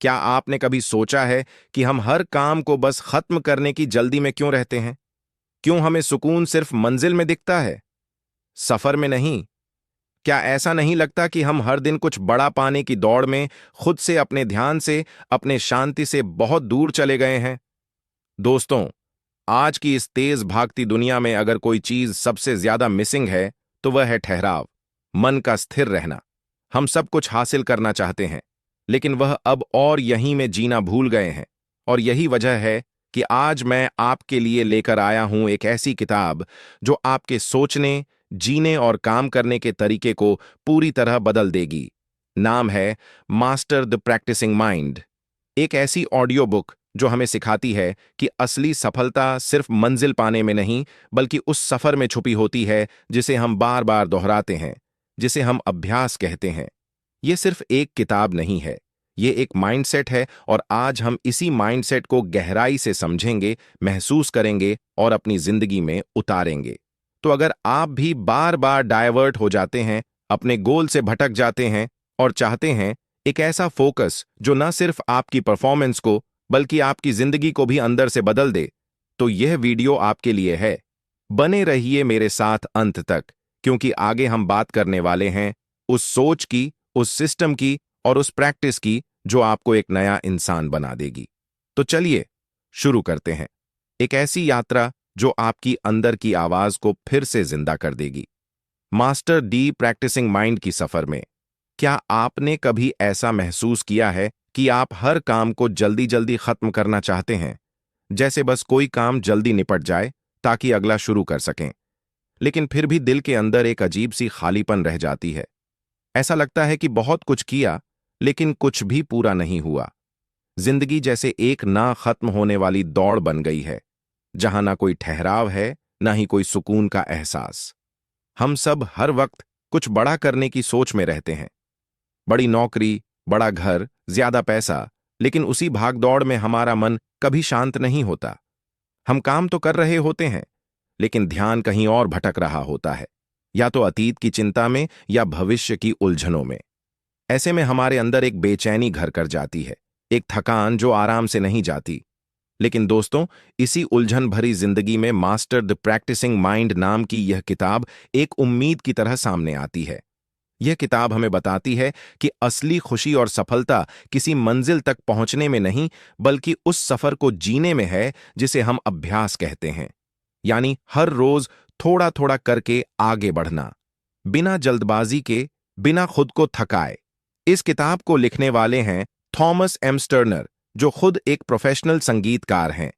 क्या आपने कभी सोचा है कि हम हर काम को बस खत्म करने की जल्दी में क्यों रहते हैं? क्यों हमें सुकून सिर्फ मंजिल में दिखता है, सफर में नहीं? क्या ऐसा नहीं लगता कि हम हर दिन कुछ बड़ा पाने की दौड़ में खुद से, अपने ध्यान से, अपने शांति से बहुत दूर चले गए हैं? दोस्तों, आज की इस तेज भागती दुनिया में अगर कोई चीज सबसे ज्यादा मिसिंग है तो वह है ठहराव, मन का स्थिर रहना। हम सब कुछ हासिल करना चाहते हैं, लेकिन वह अब और यहीं में जीना भूल गए हैं। और यही वजह है कि आज मैं आपके लिए लेकर आया हूं एक ऐसी किताब जो आपके सोचने, जीने और काम करने के तरीके को पूरी तरह बदल देगी। नाम है मास्टर द प्रैक्टिसिंग माइंड। एक ऐसी ऑडियो बुक जो हमें सिखाती है कि असली सफलता सिर्फ मंजिल पाने में नहीं, बल्कि उस सफर में छुपी होती है जिसे हम बार बार दोहराते हैं, जिसे हम अभ्यास कहते हैं। ये सिर्फ एक किताब नहीं है, ये एक माइंडसेट है, और आज हम इसी माइंडसेट को गहराई से समझेंगे, महसूस करेंगे और अपनी जिंदगी में उतारेंगे। तो अगर आप भी बार बार डायवर्ट हो जाते हैं, अपने गोल से भटक जाते हैं और चाहते हैं एक ऐसा फोकस जो न सिर्फ आपकी परफॉर्मेंस को बल्कि आपकी जिंदगी को भी अंदर से बदल दे, तो यह वीडियो आपके लिए है। बने रहिए मेरे साथ अंत तक, क्योंकि आगे हम बात करने वाले हैं उस सोच की, उस सिस्टम की और उस प्रैक्टिस की जो आपको एक नया इंसान बना देगी। तो चलिए शुरू करते हैं, एक ऐसी यात्रा जो आपकी अंदर की आवाज को फिर से जिंदा कर देगी। मास्टर डी प्रैक्टिसिंग माइंड की सफर में क्या आपने कभी ऐसा महसूस किया है कि आप हर काम को जल्दी जल्दी खत्म करना चाहते हैं, जैसे बस कोई काम जल्दी निपट जाए ताकि अगला शुरू कर सकें, लेकिन फिर भी दिल के अंदर एक अजीब सी खालीपन रह जाती है। ऐसा लगता है कि बहुत कुछ किया, लेकिन कुछ भी पूरा नहीं हुआ। जिंदगी जैसे एक ना खत्म होने वाली दौड़ बन गई है, जहां ना कोई ठहराव है, ना ही कोई सुकून का एहसास। हम सब हर वक्त कुछ बड़ा करने की सोच में रहते हैं, बड़ी नौकरी, बड़ा घर, ज्यादा पैसा, लेकिन उसी भागदौड़ में हमारा मन कभी शांत नहीं होता। हम काम तो कर रहे होते हैं, लेकिन ध्यान कहीं और भटक रहा होता है, या तो अतीत की चिंता में या भविष्य की उलझनों में। ऐसे में हमारे अंदर एक बेचैनी घर कर जाती है, एक थकान जो आराम से नहीं जाती। लेकिन दोस्तों, इसी उलझन भरी जिंदगी में मास्टर द प्रैक्टिसिंग माइंड नाम की यह किताब एक उम्मीद की तरह सामने आती है। यह किताब हमें बताती है कि असली खुशी और सफलता किसी मंजिल तक पहुंचने में नहीं, बल्कि उस सफर को जीने में है जिसे हम अभ्यास कहते हैं। यानी हर रोज थोड़ा थोड़ा करके आगे बढ़ना, बिना जल्दबाजी के, बिना खुद को थकाए। इस किताब को लिखने वाले हैं थॉमस एम स्टर्नर, जो खुद एक प्रोफेशनल संगीतकार हैं।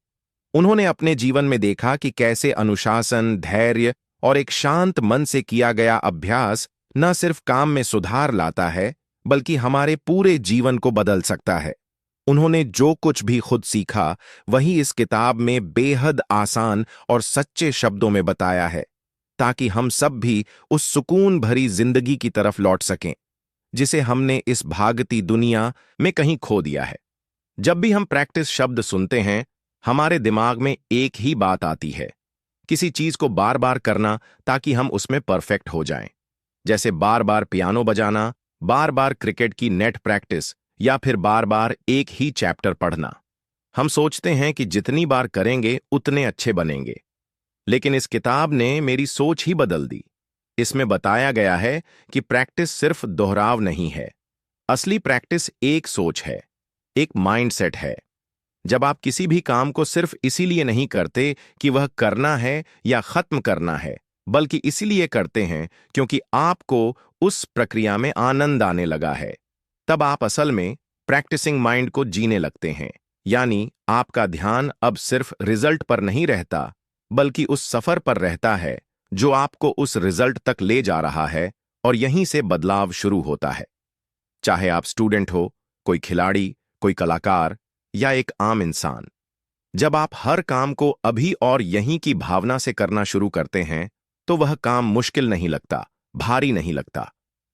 उन्होंने अपने जीवन में देखा कि कैसे अनुशासन, धैर्य और एक शांत मन से किया गया अभ्यास न सिर्फ काम में सुधार लाता है, बल्कि हमारे पूरे जीवन को बदल सकता है। उन्होंने जो कुछ भी खुद सीखा, वही इस किताब में बेहद आसान और सच्चे शब्दों में बताया है, ताकि हम सब भी उस सुकून भरी जिंदगी की तरफ लौट सकें जिसे हमने इस भागती दुनिया में कहीं खो दिया है। जब भी हम प्रैक्टिस शब्द सुनते हैं, हमारे दिमाग में एक ही बात आती है, किसी चीज को बार बार करना ताकि हम उसमें परफेक्ट हो जाएं। जैसे बार बार पियानो बजाना, बार बार क्रिकेट की नेट प्रैक्टिस, या फिर बार बार एक ही चैप्टर पढ़ना। हम सोचते हैं कि जितनी बार करेंगे उतने अच्छे बनेंगे। लेकिन इस किताब ने मेरी सोच ही बदल दी। इसमें बताया गया है कि प्रैक्टिस सिर्फ दोहराव नहीं है, असली प्रैक्टिस एक सोच है, एक माइंडसेट है। जब आप किसी भी काम को सिर्फ इसीलिए नहीं करते कि वह करना है या खत्म करना है, बल्कि इसीलिए करते हैं क्योंकि आपको उस प्रक्रिया में आनंद आने लगा है, तब आप असल में प्रैक्टिसिंग माइंड को जीने लगते हैं। यानी आपका ध्यान अब सिर्फ रिजल्ट पर नहीं रहता, बल्कि उस सफर पर रहता है जो आपको उस रिजल्ट तक ले जा रहा है, और यहीं से बदलाव शुरू होता है। चाहे आप स्टूडेंट हो, कोई खिलाड़ी, कोई कलाकार या एक आम इंसान, जब आप हर काम को अभी और यहीं की भावना से करना शुरू करते हैं, तो वह काम मुश्किल नहीं लगता, भारी नहीं लगता,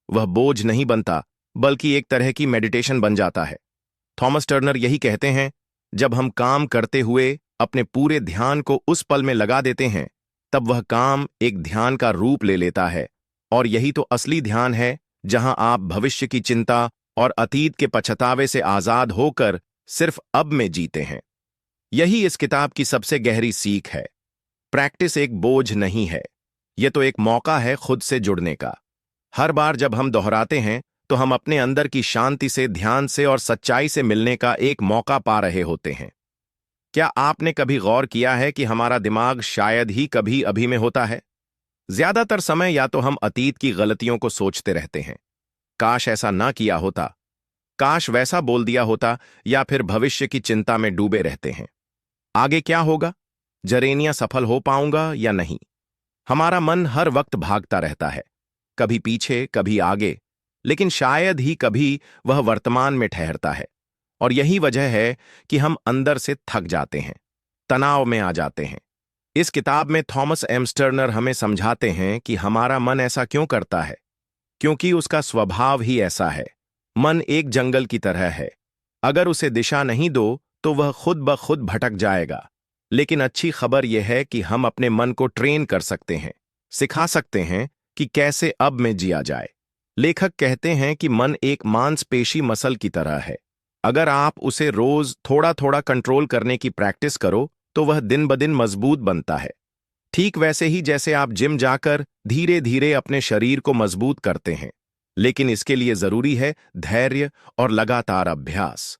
वह बोझ नहीं बनता, बल्कि एक तरह की मेडिटेशन बन जाता है। थॉमस टर्नर यही कहते हैं, जब हम काम करते हुए अपने पूरे ध्यान को उस पल में लगा देते हैं, तब वह काम एक ध्यान का रूप ले लेता है। और यही तो असली ध्यान है, जहां आप भविष्य की चिंता और अतीत के पछतावे से आजाद होकर सिर्फ अब में जीते हैं। यही इस किताब की सबसे गहरी सीख है। प्रैक्टिस एक बोझ नहीं है, यह तो एक मौका है खुद से जुड़ने का। हर बार जब हम दोहराते हैं तो हम अपने अंदर की शांति से, ध्यान से और सच्चाई से मिलने का एक मौका पा रहे होते हैं। क्या आपने कभी गौर किया है कि हमारा दिमाग शायद ही कभी अभी में होता है? ज्यादातर समय या तो हम अतीत की गलतियों को सोचते रहते हैं, काश ऐसा ना किया होता, काश वैसा बोल दिया होता, या फिर भविष्य की चिंता में डूबे रहते हैं। आगे क्या होगा? जरेनिया सफल हो पाऊंगा या नहीं? हमारा मन हर वक्त भागता रहता है, कभी पीछे कभी आगे, लेकिन शायद ही कभी वह वर्तमान में ठहरता है। और यही वजह है कि हम अंदर से थक जाते हैं, तनाव में आ जाते हैं। इस किताब में थॉमस एम स्टर्नर हमें समझाते हैं कि हमारा मन ऐसा क्यों करता है, क्योंकि उसका स्वभाव ही ऐसा है। मन एक जंगल की तरह है, अगर उसे दिशा नहीं दो तो वह खुद ब खुद भटक जाएगा। लेकिन अच्छी खबर यह है कि हम अपने मन को ट्रेन कर सकते हैं, सिखा सकते हैं कि कैसे अब में जिया जाए। लेखक कहते हैं कि मन एक मांसपेशी मसल की तरह है, अगर आप उसे रोज थोड़ा थोड़ा कंट्रोल करने की प्रैक्टिस करो तो वह दिन ब दिन मजबूत बनता है। ठीक वैसे ही जैसे आप जिम जाकर धीरे धीरे अपने शरीर को मजबूत करते हैं, लेकिन इसके लिए जरूरी है धैर्य और लगातार अभ्यास।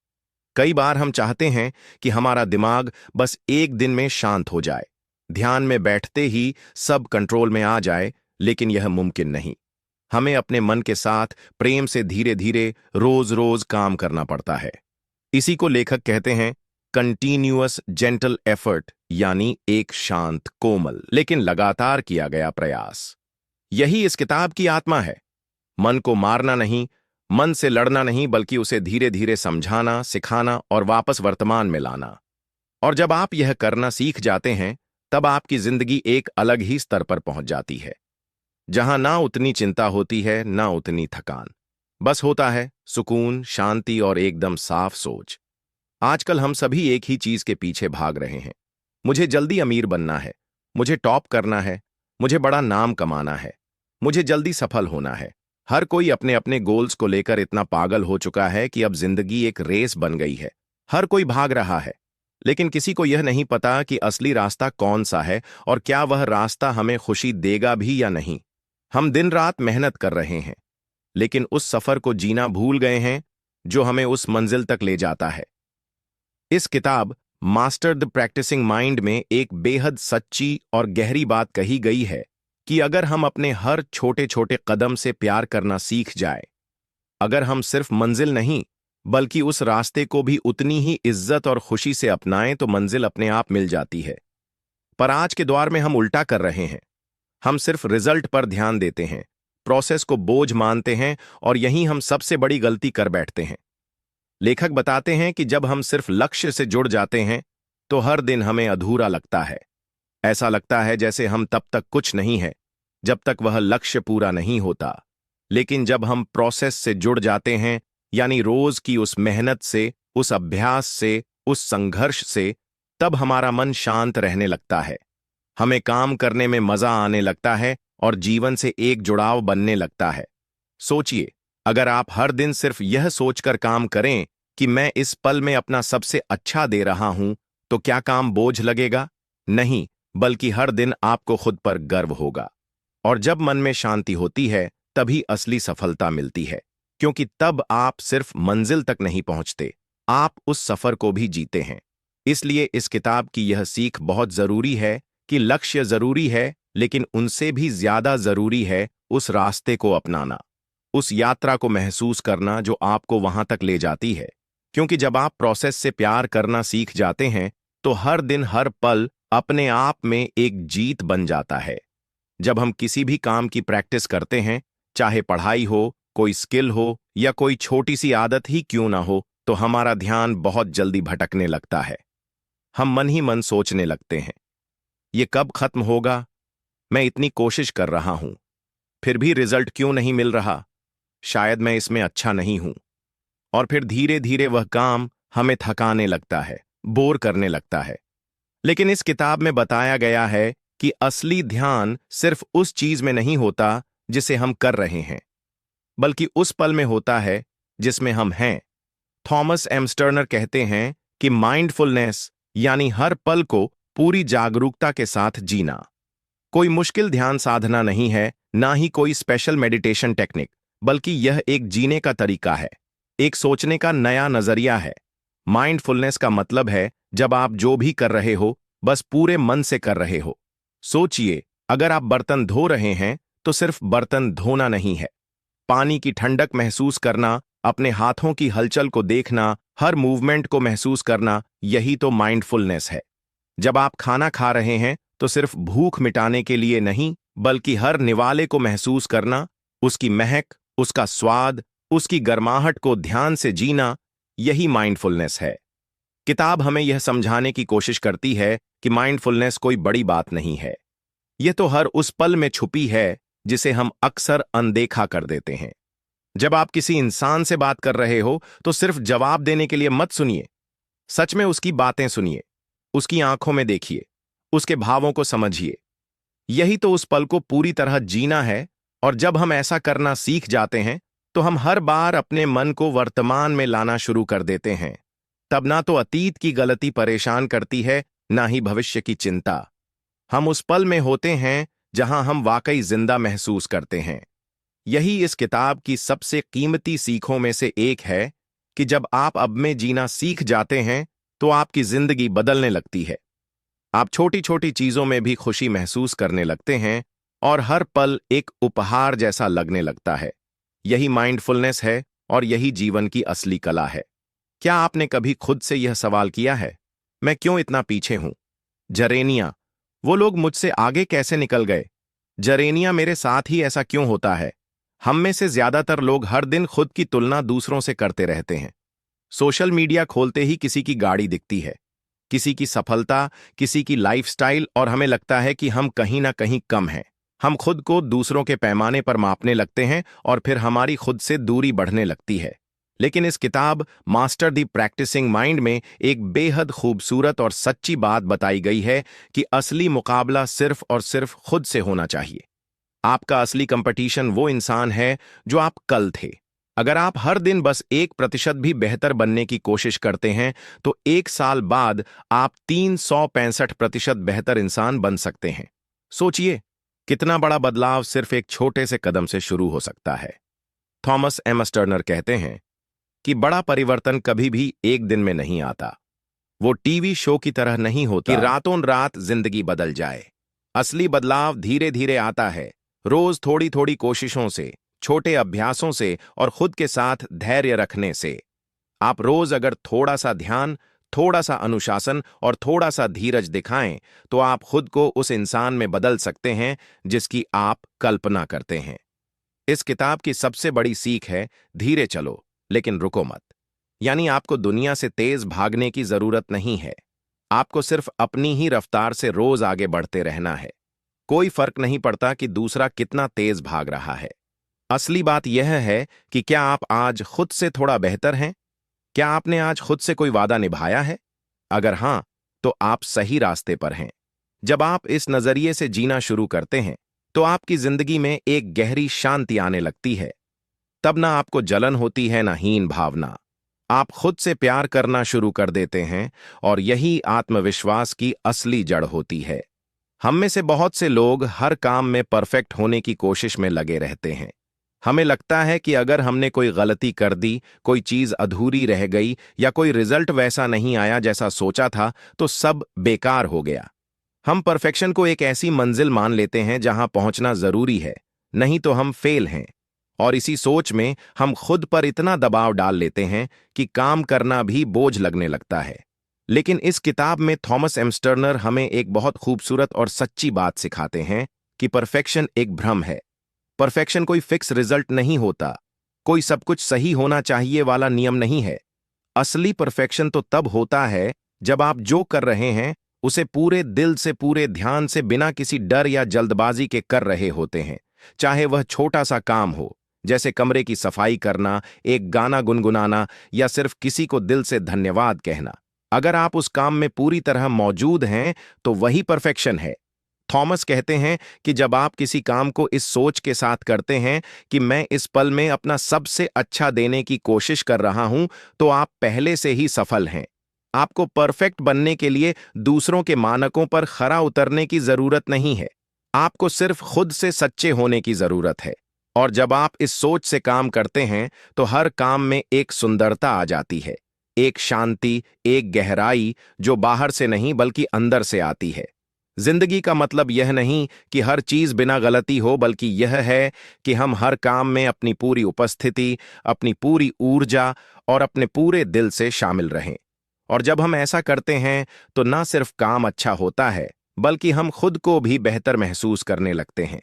कई बार हम चाहते हैं कि हमारा दिमाग बस एक दिन में शांत हो जाए, ध्यान में बैठते ही सब कंट्रोल में आ जाए, लेकिन यह मुमकिन नहीं। हमें अपने मन के साथ प्रेम से धीरे धीरे रोज रोज काम करना पड़ता है। इसी को लेखक कहते हैं कंटिन्यूअस जेंटल एफर्ट, यानी एक शांत, कोमल लेकिन लगातार किया गया प्रयास। यही इस किताब की आत्मा है। मन को मारना नहीं, मन से लड़ना नहीं, बल्कि उसे धीरे धीरे समझाना, सिखाना और वापस वर्तमान में लाना। और जब आप यह करना सीख जाते हैं, तब आपकी जिंदगी एक अलग ही स्तर पर पहुंच जाती है, जहां ना उतनी चिंता होती है, ना उतनी थकान। बस होता है सुकून, शांति और एकदम साफ सोच। आजकल हम सभी एक ही चीज के पीछे भाग रहे हैं। मुझे जल्दी अमीर बनना है, मुझे टॉप करना है, मुझे बड़ा नाम कमाना है, मुझे जल्दी सफल होना है। हर कोई अपने अपने गोल्स को लेकर इतना पागल हो चुका है कि अब जिंदगी एक रेस बन गई है। हर कोई भाग रहा है, लेकिन किसी को यह नहीं पता कि असली रास्ता कौन सा है और क्या वह रास्ता हमें खुशी देगा भी या नहीं। हम दिन रात मेहनत कर रहे हैं, लेकिन उस सफर को जीना भूल गए हैं जो हमें उस मंजिल तक ले जाता है। इस किताब मास्टर द प्रैक्टिसिंग माइंड में एक बेहद सच्ची और गहरी बात कही गई है कि अगर हम अपने हर छोटे छोटे कदम से प्यार करना सीख जाए, अगर हम सिर्फ मंजिल नहीं बल्कि उस रास्ते को भी उतनी ही इज्जत और खुशी से अपनाएं, तो मंजिल अपने आप मिल जाती है। पर आज के दौर में हम उल्टा कर रहे हैं। हम सिर्फ रिजल्ट पर ध्यान देते हैं, प्रोसेस को बोझ मानते हैं, और यहीं हम सबसे बड़ी गलती कर बैठते हैं। लेखक बताते हैं कि जब हम सिर्फ लक्ष्य से जुड़ जाते हैं तो हर दिन हमें अधूरा लगता है। ऐसा लगता है जैसे हम तब तक कुछ नहीं है जब तक वह लक्ष्य पूरा नहीं होता। लेकिन जब हम प्रोसेस से जुड़ जाते हैं, यानी रोज की उस मेहनत से, उस अभ्यास से, उस संघर्ष से, तब हमारा मन शांत रहने लगता है। हमें काम करने में मजा आने लगता है और जीवन से एक जुड़ाव बनने लगता है। सोचिए, अगर आप हर दिन सिर्फ यह सोचकर काम करें कि मैं इस पल में अपना सबसे अच्छा दे रहा हूं, तो क्या काम बोझ लगेगा? नहीं, बल्कि हर दिन आपको खुद पर गर्व होगा। और जब मन में शांति होती है, तभी असली सफलता मिलती है, क्योंकि तब आप सिर्फ मंजिल तक नहीं पहुंचते, आप उस सफर को भी जीते हैं। इसलिए इस किताब की यह सीख बहुत जरूरी है कि लक्ष्य जरूरी है, लेकिन उनसे भी ज्यादा जरूरी है उस रास्ते को अपनाना, उस यात्रा को महसूस करना जो आपको वहां तक ले जाती है। क्योंकि जब आप प्रोसेस से प्यार करना सीख जाते हैं, तो हर दिन, हर पल अपने आप में एक जीत बन जाता है। जब हम किसी भी काम की प्रैक्टिस करते हैं, चाहे पढ़ाई हो, कोई स्किल हो या कोई छोटी सी आदत ही क्यों ना हो, तो हमारा ध्यान बहुत जल्दी भटकने लगता है। हम मन ही मन सोचने लगते हैं, ये कब खत्म होगा? मैं इतनी कोशिश कर रहा हूं, फिर भी रिजल्ट क्यों नहीं मिल रहा? शायद मैं इसमें अच्छा नहीं हूं। और फिर धीरे धीरे वह काम हमें थकाने लगता है, बोर करने लगता है। लेकिन इस किताब में बताया गया है कि असली ध्यान सिर्फ उस चीज में नहीं होता जिसे हम कर रहे हैं, बल्कि उस पल में होता है जिसमें हम हैं। थॉमस एम स्टर्नर कहते हैं कि माइंडफुलनेस यानी हर पल को पूरी जागरूकता के साथ जीना कोई मुश्किल ध्यान साधना नहीं है, ना ही कोई स्पेशल मेडिटेशन टेक्निक, बल्कि यह एक जीने का तरीका है, एक सोचने का नया नजरिया है। माइंडफुलनेस का मतलब है जब आप जो भी कर रहे हो बस पूरे मन से कर रहे हो। सोचिए, अगर आप बर्तन धो रहे हैं तो सिर्फ बर्तन धोना नहीं है, पानी की ठंडक महसूस करना, अपने हाथों की हलचल को देखना, हर मूवमेंट को महसूस करना, यही तो माइंडफुलनेस है। जब आप खाना खा रहे हैं तो सिर्फ भूख मिटाने के लिए नहीं, बल्कि हर निवाले को महसूस करना, उसकी महक, उसका स्वाद, उसकी गर्माहट को ध्यान से जीना, यही माइंडफुलनेस है। किताब हमें यह समझाने की कोशिश करती है कि माइंडफुलनेस कोई बड़ी बात नहीं है। यह तो हर उस पल में छुपी है जिसे हम अक्सर अनदेखा कर देते हैं। जब आप किसी इंसान से बात कर रहे हो तो सिर्फ जवाब देने के लिए मत सुनिए, सच में उसकी बातें सुनिए, उसकी आंखों में देखिए, उसके भावों को समझिए। यही तो उस पल को पूरी तरह जीना है। और जब हम ऐसा करना सीख जाते हैं तो हम हर बार अपने मन को वर्तमान में लाना शुरू कर देते हैं। तब ना तो अतीत की गलती परेशान करती है, ना ही भविष्य की चिंता। हम उस पल में होते हैं जहां हम वाकई जिंदा महसूस करते हैं। यही इस किताब की सबसे कीमती सीखों में से एक है कि जब आप अब में जीना सीख जाते हैं तो आपकी जिंदगी बदलने लगती है। आप छोटी छोटी चीजों में भी खुशी महसूस करने लगते हैं और हर पल एक उपहार जैसा लगने लगता है। यही माइंडफुलनेस है और यही जीवन की असली कला है। क्या आपने कभी खुद से यह सवाल किया है, मैं क्यों इतना पीछे हूं? जरेनिया, वो लोग मुझसे आगे कैसे निकल गए? जरेनिया, मेरे साथ ही ऐसा क्यों होता है? हम में से ज्यादातर लोग हर दिन खुद की तुलना दूसरों से करते रहते हैं। सोशल मीडिया खोलते ही किसी की गाड़ी दिखती है, किसी की सफलता, किसी की लाइफस्टाइल, और हमें लगता है कि हम कहीं ना कहीं कम हैं। हम खुद को दूसरों के पैमाने पर मापने लगते हैं और फिर हमारी खुद से दूरी बढ़ने लगती है। लेकिन इस किताब मास्टर दी प्रैक्टिसिंग माइंड में एक बेहद खूबसूरत और सच्ची बात बताई गई है कि असली मुकाबला सिर्फ और सिर्फ खुद से होना चाहिए। आपका असली कंपटीशन वो इंसान है जो आप कल थे। अगर आप हर दिन बस 1% भी बेहतर बनने की कोशिश करते हैं तो 1 साल बाद आप 365% बेहतर इंसान बन सकते हैं। सोचिए, कितना बड़ा बदलाव सिर्फ एक छोटे से कदम से शुरू हो सकता है। थॉमस एम स्टर्नर कहते हैं कि बड़ा परिवर्तन कभी भी एक दिन में नहीं आता। वो टीवी शो की तरह नहीं होता कि रातों रात जिंदगी बदल जाए। असली बदलाव धीरे धीरे आता है, रोज थोड़ी थोड़ी कोशिशों से, छोटे अभ्यासों से और खुद के साथ धैर्य रखने से। आप रोज अगर थोड़ा सा ध्यान, थोड़ा सा अनुशासन और थोड़ा सा धीरज दिखाएं तो आप खुद को उस इंसान में बदल सकते हैं जिसकी आप कल्पना करते हैं। इस किताब की सबसे बड़ी सीख है, धीरे चलो लेकिन रुको मत। यानी आपको दुनिया से तेज भागने की जरूरत नहीं है, आपको सिर्फ अपनी ही रफ्तार से रोज आगे बढ़ते रहना है। कोई फर्क नहीं पड़ता कि दूसरा कितना तेज भाग रहा है। असली बात यह है कि क्या आप आज खुद से थोड़ा बेहतर हैं? क्या आपने आज खुद से कोई वादा निभाया है? अगर हां, तो आप सही रास्ते पर हैं। जब आप इस नजरिए से जीना शुरू करते हैं तो आपकी जिंदगी में एक गहरी शांति आने लगती है। तब ना आपको जलन होती है, ना हीन भावना। आप खुद से प्यार करना शुरू कर देते हैं और यही आत्मविश्वास की असली जड़ होती है। हम में से बहुत से लोग हर काम में परफेक्ट होने की कोशिश में लगे रहते हैं। हमें लगता है कि अगर हमने कोई गलती कर दी, कोई चीज अधूरी रह गई या कोई रिजल्ट वैसा नहीं आया जैसा सोचा था, तो सब बेकार हो गया। हम परफेक्शन को एक ऐसी मंजिल मान लेते हैं जहां पहुंचना जरूरी है, नहीं तो हम फेल हैं। और इसी सोच में हम खुद पर इतना दबाव डाल लेते हैं कि काम करना भी बोझ लगने लगता है। लेकिन इस किताब में थॉमस एम स्टर्नर हमें एक बहुत खूबसूरत और सच्ची बात सिखाते हैं कि परफेक्शन एक भ्रम है। परफेक्शन कोई फिक्स रिजल्ट नहीं होता, कोई सब कुछ सही होना चाहिए वाला नियम नहीं है। असली परफेक्शन तो तब होता है जब आप जो कर रहे हैं उसे पूरे दिल से, पूरे ध्यान से, बिना किसी डर या जल्दबाजी के कर रहे होते हैं। चाहे वह छोटा सा काम हो, जैसे कमरे की सफाई करना, एक गाना गुनगुनाना या सिर्फ किसी को दिल से धन्यवाद कहना। अगर आप उस काम में पूरी तरह मौजूद हैं तो वही परफेक्शन है। थॉमस कहते हैं कि जब आप किसी काम को इस सोच के साथ करते हैं कि मैं इस पल में अपना सबसे अच्छा देने की कोशिश कर रहा हूं, तो आप पहले से ही सफल हैं। आपको परफेक्ट बनने के लिए दूसरों के मानकों पर खरा उतरने की जरूरत नहीं है। आपको सिर्फ खुद से सच्चे होने की जरूरत है। और जब आप इस सोच से काम करते हैं, तो हर काम में एक सुंदरता आ जाती है, एक शांति, एक गहराई जो बाहर से नहीं बल्कि अंदर से आती है। जिंदगी का मतलब यह नहीं कि हर चीज बिना गलती हो, बल्कि यह है कि हम हर काम में अपनी पूरी उपस्थिति, अपनी पूरी ऊर्जा और अपने पूरे दिल से शामिल रहें। और जब हम ऐसा करते हैं, तो न सिर्फ काम अच्छा होता है, बल्कि हम खुद को भी बेहतर महसूस करने लगते हैं।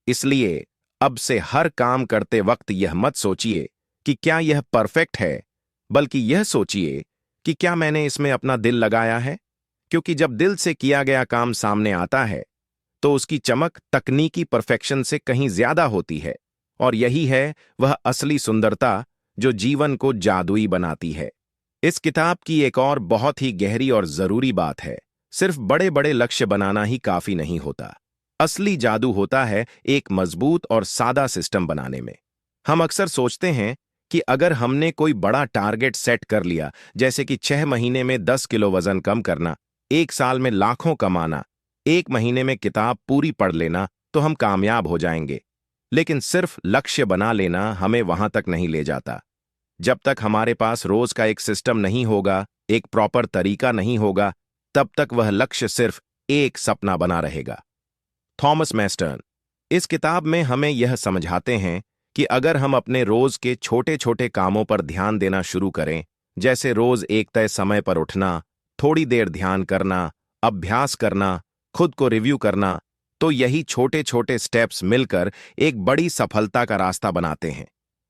इसलिए अब से हर काम करते वक्त यह मत सोचिए कि क्या यह परफेक्ट है, बल्कि यह सोचिए कि क्या मैंने इसमें अपना दिल लगाया है। क्योंकि जब दिल से किया गया काम सामने आता है, तो उसकी चमक तकनीकी परफेक्शन से कहीं ज्यादा होती है। और यही है वह असली सुंदरता जो जीवन को जादुई बनाती है। इस किताब की एक और बहुत ही गहरी और जरूरी बात है, सिर्फ बड़े बड़े लक्ष्य बनाना ही काफी नहीं होता। असली जादू होता है एक मजबूत और सादा सिस्टम बनाने में। हम अक्सर सोचते हैं कि अगर हमने कोई बड़ा टारगेट सेट कर लिया, जैसे कि 6 महीने में 10 किलो वजन कम करना, 1 साल में लाखों कमाना, 1 महीने में किताब पूरी पढ़ लेना, तो हम कामयाब हो जाएंगे। लेकिन सिर्फ लक्ष्य बना लेना हमें वहां तक नहीं ले जाता। जब तक हमारे पास रोज का एक सिस्टम नहीं होगा, एक प्रॉपर तरीका नहीं होगा, तब तक वह लक्ष्य सिर्फ एक सपना बना रहेगा। थॉमस मैस्टर्न इस किताब में हमें यह समझाते हैं कि अगर हम अपने रोज के छोटे छोटे कामों पर ध्यान देना शुरू करें, जैसे रोज एक तय समय पर उठना, थोड़ी देर ध्यान करना, अभ्यास करना, खुद को रिव्यू करना, तो यही छोटे छोटे स्टेप्स मिलकर एक बड़ी सफलता का रास्ता बनाते हैं।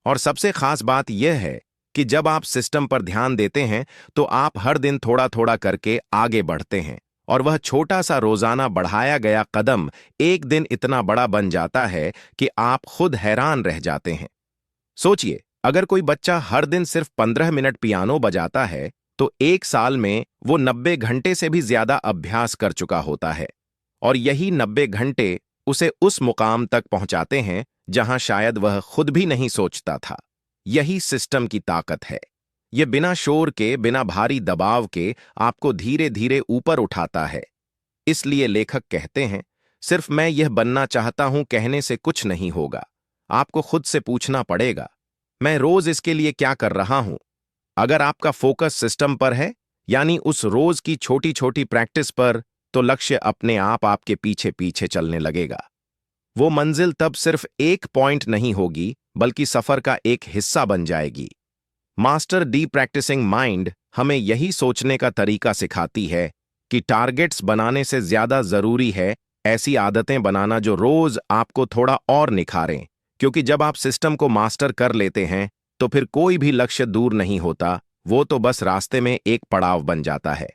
और सबसे खास बात यह है कि जब आप सिस्टम पर ध्यान देते हैं, तो आप हर दिन थोड़ा थोड़ा करके आगे बढ़ते हैं, और वह छोटा सा रोजाना बढ़ाया गया कदम एक दिन इतना बड़ा बन जाता है कि आप खुद हैरान रह जाते हैं। सोचिए, अगर कोई बच्चा हर दिन सिर्फ 15 मिनट पियानो बजाता है, तो 1 साल में वो 90 घंटे से भी ज्यादा अभ्यास कर चुका होता है। और यही 90 घंटे उसे उस मुकाम तक पहुंचाते हैं जहां शायद वह खुद भी नहीं सोचता था। यही सिस्टम की ताकत है। यह बिना शोर के, बिना भारी दबाव के आपको धीरे धीरे ऊपर उठाता है। इसलिए लेखक कहते हैं, सिर्फ मैं यह बनना चाहता हूं कहने से कुछ नहीं होगा। आपको खुद से पूछना पड़ेगा, मैं रोज इसके लिए क्या कर रहा हूं। अगर आपका फोकस सिस्टम पर है, यानी उस रोज की छोटी छोटी प्रैक्टिस पर, तो लक्ष्य अपने आप आपके पीछे पीछे चलने लगेगा। वो मंजिल तब सिर्फ एक पॉइंट नहीं होगी, बल्कि सफर का एक हिस्सा बन जाएगी। मास्टर डी प्रैक्टिसिंग माइंड हमें यही सोचने का तरीका सिखाती है कि टारगेट्स बनाने से ज्यादा जरूरी है ऐसी आदतें बनाना जो रोज आपको थोड़ा और निखारें। क्योंकि जब आप सिस्टम को मास्टर कर लेते हैं, तो फिर कोई भी लक्ष्य दूर नहीं होता, वो तो बस रास्ते में एक पड़ाव बन जाता है।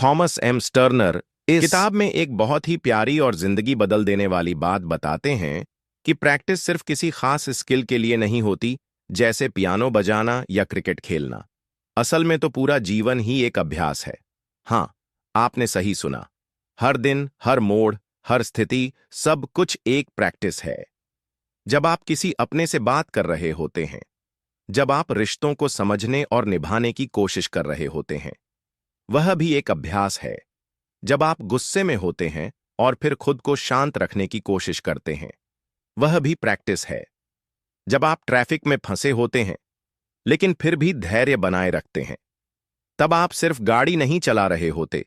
थॉमस एम स्टर्नर इस किताब में एक बहुत ही प्यारी और जिंदगी बदल देने वाली बात बताते हैं कि प्रैक्टिस सिर्फ किसी खास स्किल के लिए नहीं होती, जैसे पियानो बजाना या क्रिकेट खेलना। असल में तो पूरा जीवन ही एक अभ्यास है। हाँ, आपने सही सुना। हर दिन, हर मोड़, हर स्थिति, सब कुछ एक प्रैक्टिस है। जब आप किसी अपने से बात कर रहे होते हैं, जब आप रिश्तों को समझने और निभाने की कोशिश कर रहे होते हैं, वह भी एक अभ्यास है। जब आप गुस्से में होते हैं और फिर खुद को शांत रखने की कोशिश करते हैं, वह भी प्रैक्टिस है। जब आप ट्रैफिक में फंसे होते हैं, लेकिन फिर भी धैर्य बनाए रखते हैं, तब आप सिर्फ गाड़ी नहीं चला रहे होते,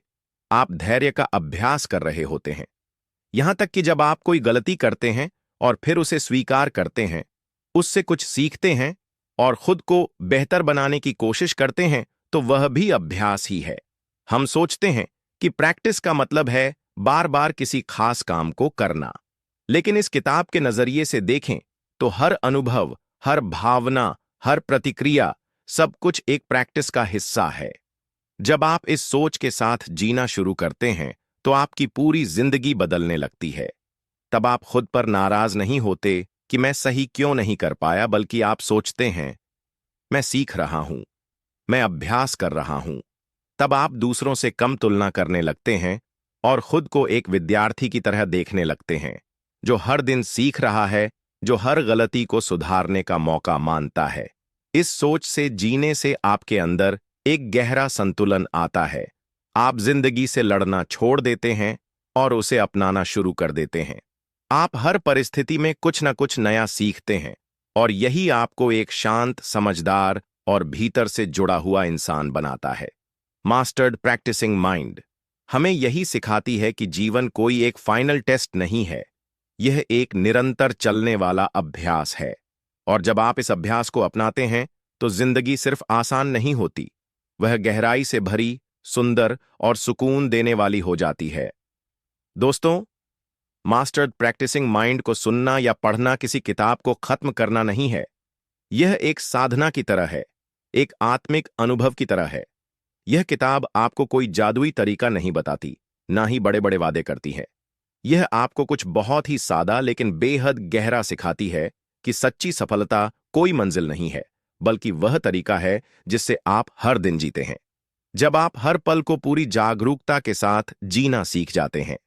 आप धैर्य का अभ्यास कर रहे होते हैं। यहां तक कि जब आप कोई गलती करते हैं और फिर उसे स्वीकार करते हैं, उससे कुछ सीखते हैं और खुद को बेहतर बनाने की कोशिश करते हैं, तो वह भी अभ्यास ही है। हम सोचते हैं कि प्रैक्टिस का मतलब है बार बार किसी खास काम को करना, लेकिन इस किताब के नजरिए से देखें तो हर अनुभव, हर भावना, हर प्रतिक्रिया, सब कुछ एक प्रैक्टिस का हिस्सा है। जब आप इस सोच के साथ जीना शुरू करते हैं, तो आपकी पूरी जिंदगी बदलने लगती है। तब आप खुद पर नाराज नहीं होते कि मैं सही क्यों नहीं कर पाया, बल्कि आप सोचते हैं, मैं सीख रहा हूं, मैं अभ्यास कर रहा हूं। तब आप दूसरों से कम तुलना करने लगते हैं और खुद को एक विद्यार्थी की तरह देखने लगते हैं, जो हर दिन सीख रहा है, जो हर गलती को सुधारने का मौका मानता है। इस सोच से जीने से आपके अंदर एक गहरा संतुलन आता है। आप जिंदगी से लड़ना छोड़ देते हैं और उसे अपनाना शुरू कर देते हैं। आप हर परिस्थिति में कुछ न कुछ नया सीखते हैं और यही आपको एक शांत, समझदार और भीतर से जुड़ा हुआ इंसान बनाता है। मास्टर्ड प्रैक्टिसिंग माइंड हमें यही सिखाती है कि जीवन कोई एक फाइनल टेस्ट नहीं है, यह एक निरंतर चलने वाला अभ्यास है। और जब आप इस अभ्यास को अपनाते हैं तो जिंदगी सिर्फ आसान नहीं होती, वह गहराई से भरी, सुंदर और सुकून देने वाली हो जाती है। दोस्तों, मास्टर्ड प्रैक्टिसिंग माइंड को सुनना या पढ़ना किसी किताब को खत्म करना नहीं है। यह एक साधना की तरह है, एक आत्मिक अनुभव की तरह है। यह किताब आपको कोई जादुई तरीका नहीं बताती, ना ही बड़े बड़े वादे करती है। यह आपको कुछ बहुत ही सादा लेकिन बेहद गहरा सिखाती है कि सच्ची सफलता कोई मंजिल नहीं है, बल्कि वह तरीका है जिससे आप हर दिन जीते हैं। जब आप हर पल को पूरी जागरूकता के साथ जीना सीख जाते हैं,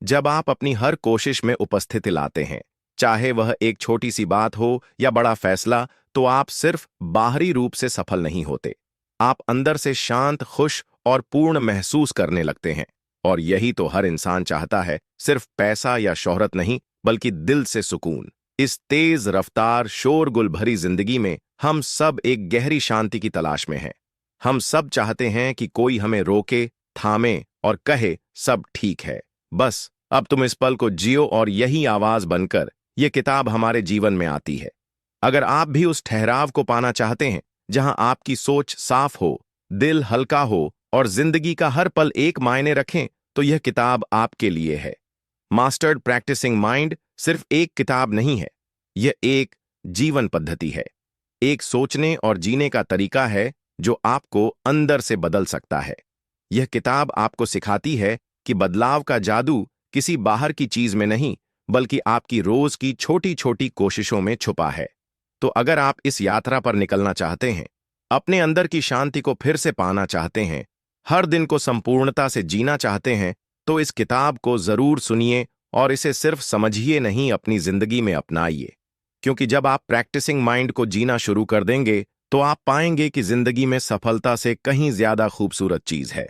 जब आप अपनी हर कोशिश में उपस्थिति लाते हैं, चाहे वह एक छोटी सी बात हो या बड़ा फैसला, तो आप सिर्फ बाहरी रूप से सफल नहीं होते। आप अंदर से शांत, खुश और पूर्ण महसूस करने लगते हैं। और यही तो हर इंसान चाहता है, सिर्फ पैसा या शोहरत नहीं, बल्कि दिल से सुकून। इस तेज रफ्तार, शोरगुल भरी जिंदगी में हम सब एक गहरी शांति की तलाश में हैं। हम सब चाहते हैं कि कोई हमें रोके, थामे और कहे, सब ठीक है, बस अब तुम इस पल को जियो। और यही आवाज बनकर यह किताब हमारे जीवन में आती है। अगर आप भी उस ठहराव को पाना चाहते हैं जहां आपकी सोच साफ हो, दिल हल्का हो और जिंदगी का हर पल एक मायने रखें, तो यह किताब आपके लिए है। मास्टर्ड प्रैक्टिसिंग माइंड सिर्फ एक किताब नहीं है, यह एक जीवन पद्धति है, एक सोचने और जीने का तरीका है जो आपको अंदर से बदल सकता है। यह किताब आपको सिखाती है कि बदलाव का जादू किसी बाहर की चीज में नहीं, बल्कि आपकी रोज की छोटी छोटी कोशिशों में छुपा है। तो अगर आप इस यात्रा पर निकलना चाहते हैं, अपने अंदर की शांति को फिर से पाना चाहते हैं, हर दिन को संपूर्णता से जीना चाहते हैं, तो इस किताब को जरूर सुनिए और इसे सिर्फ समझिए नहीं, अपनी जिंदगी में अपनाइए। क्योंकि जब आप प्रैक्टिसिंग माइंड को जीना शुरू कर देंगे, तो आप पाएंगे कि जिंदगी में सफलता से कहीं ज्यादा खूबसूरत चीज है।